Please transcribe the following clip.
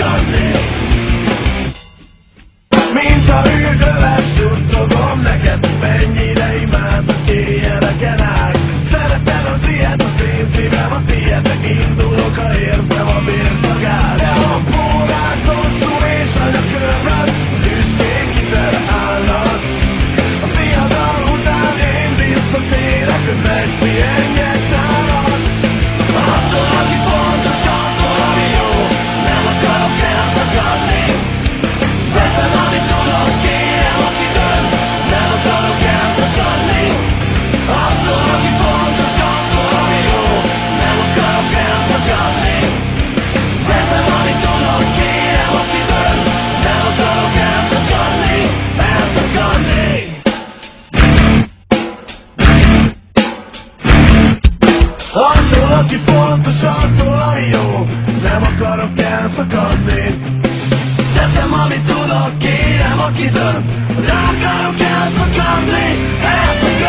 elszakadni. Mint a hűdövet suttogom neked, mennyire imádok éjjeleken át. Szereted az ilyet, az én szívem a tiéd, indulok, ha érzem a vérszagát. De a pórák hosszú és nagy a körben, tüskék kitere állnak. A fiadal után én visszatérek, hogy megpihenjek nálad. Attól, aki fontos, attól, ami jó, nem akarok elszakadni. Teszem, amit tudok, kérem, aki dönt, nem akarok elszakadni. Attól, aki fontos, attól, ami jó, nem akarok elszakadni. Teszem, amit tudok, kérem, aki dönt, nem akarok elszakadni. Elszakadni. Attól, aki fontos, attól, ami jó, nem akarok elszakadni. Teszem, amit tudok, kérem, aki dönt, nem akarok elszakadni. Elszakadni.